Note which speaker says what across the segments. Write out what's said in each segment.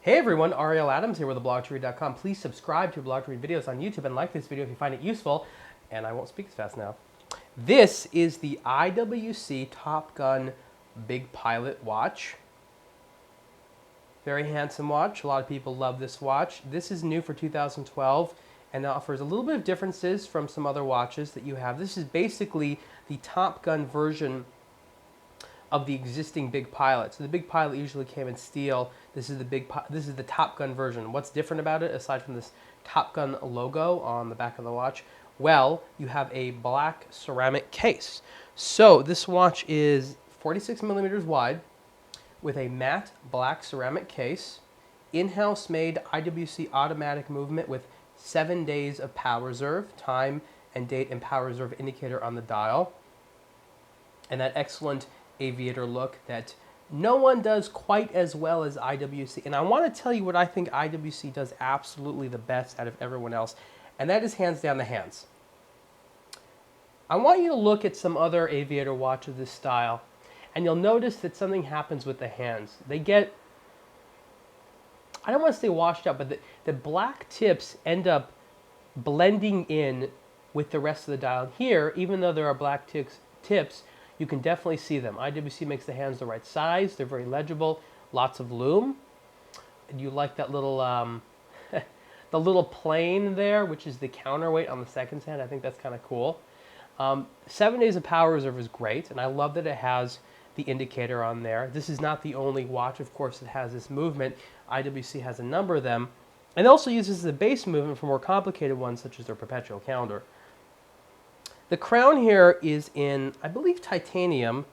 Speaker 1: Hey everyone, Ariel Adams here with theblogtoread.com. Please subscribe to Blog to Read videos on YouTube and like this video if you find it useful. And I won't speak as fast now. This is the IWC Top Gun Big Pilot watch. Very handsome watch. A lot of people love this watch. This is new for 2012 and offers a little bit of differences from some other watches that you have. This is basically the Top Gun version of the existing Big Pilot. So the Big Pilot usually came in steel. This is the Top Gun version. What's different about it aside from this Top Gun logo on the back of the watch? Well, you have a black ceramic case. So this watch is 46 millimeters wide with a matte black ceramic case, in-house made IWC automatic movement with 7 days of power reserve, time and date and power reserve indicator on the dial, and that excellent aviator look that no one does quite as well as IWC. And I want to tell you what I think IWC does absolutely the best out of everyone else, and that is hands down the hands. I want you to look at some other aviator watches of this style, and you'll notice that something happens with the hands. They get, I don't want to say washed out, but the black tips end up blending in with the rest of the dial. Here, even though there are black tips, you can definitely see them. IWC makes the hands the right size. They're very legible. Lots of lume. And you like that little, the little plane there, which is the counterweight on the seconds hand. I think that's kind of cool. 7 days of power reserve is great, and I love that it has the indicator on there. This is not the only watch, of course, that has this movement. IWC has a number of them, and it also uses the base movement for more complicated ones, such as their perpetual calendar. The crown here is in, I believe, titanium.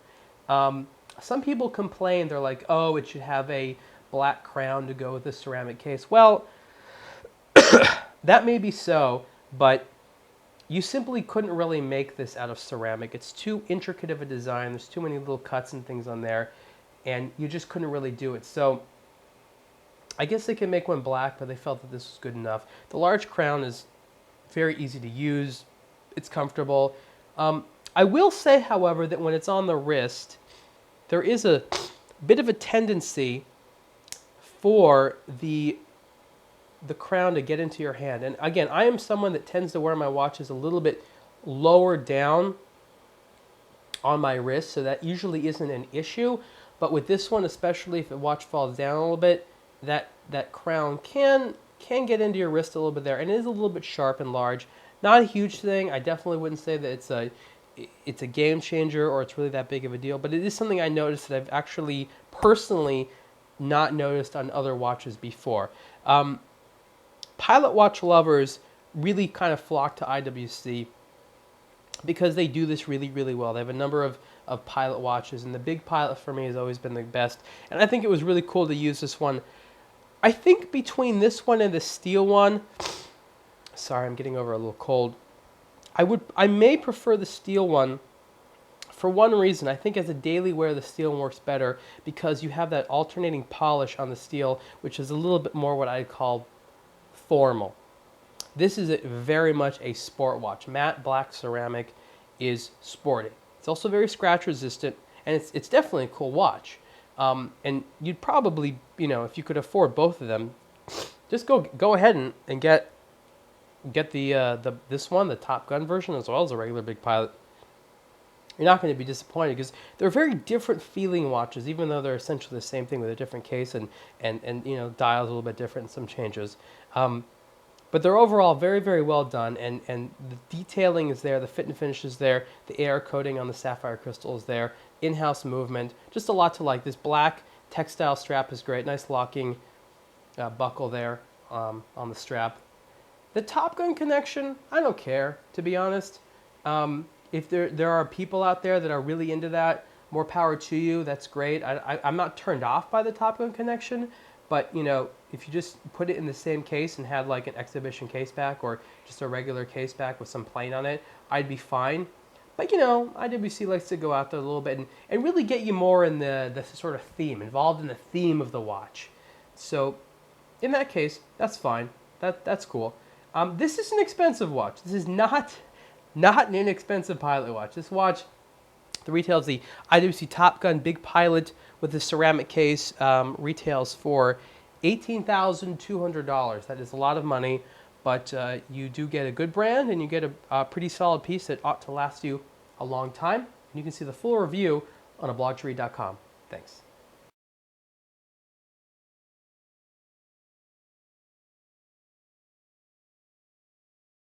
Speaker 1: Some people complain, they're like, oh, it should have a black crown to go with the ceramic case. Well, that may be so, but you simply couldn't really make this out of ceramic. It's too intricate of a design. There's too many little cuts and things on there, and you just couldn't really do it. So I guess they can make one black, but they felt that this was good enough. The large crown is very easy to use. It's comfortable. I will say, however, that when it's on the wrist, there is a bit of a tendency for the crown to get into your hand. And again, I am someone that tends to wear my watches a little bit lower down on my wrist, so that usually isn't an issue. But with this one, especially if the watch falls down a little bit, that crown can get into your wrist a little bit there, and it is a little bit sharp and large. Not a huge thing. I definitely wouldn't say that it's a game changer or it's really that big of a deal, but it is something I noticed that I've actually personally not noticed on other watches before. Pilot watch lovers really kind of flock to IWC because they do this really, really well. They have a number of pilot watches, and the Big Pilot for me has always been the best. And I think it was really cool to use this one. I think between this one and the steel one, sorry, I'm getting over a little cold. I may prefer the steel one for one reason. I think as a daily wear, the steel one works better because you have that alternating polish on the steel, which is a little bit more what I'd call formal. This is very much a sport watch. Matte black ceramic is sporty. It's also very scratch resistant, and it's definitely a cool watch. And you'd probably, if you could afford both of them, just go ahead and get this one, the Top Gun version, as well as a regular Big Pilot. You're not going to be disappointed because they're very different feeling watches, even though they're essentially the same thing with a different case and dials a little bit different and some changes. But they're overall very, very well done, and the detailing is there, the fit and finish is there, the air coating on the sapphire crystal is there, in-house movement, just a lot to like. This black textile strap is great, nice locking buckle there on the strap. The Top Gun connection, I don't care, to be honest. If there are people out there that are really into that, more power to you, that's great. I'm not turned off by the Top Gun connection, but if you just put it in the same case and had like an exhibition caseback or just a regular caseback with some plain on it, I'd be fine. But IWC likes to go out there a little bit and really get you more in the sort of theme, involved in the theme of the watch. So in that case, that's fine. That's cool. This is an expensive watch. This is not an inexpensive pilot watch. This watch, the retails, the IWC Top Gun Big Pilot with the ceramic case, retails for $18,200. That is a lot of money, but you do get a good brand and you get a pretty solid piece that ought to last you a long time. And you can see the full review on blogtoread.com. Thanks.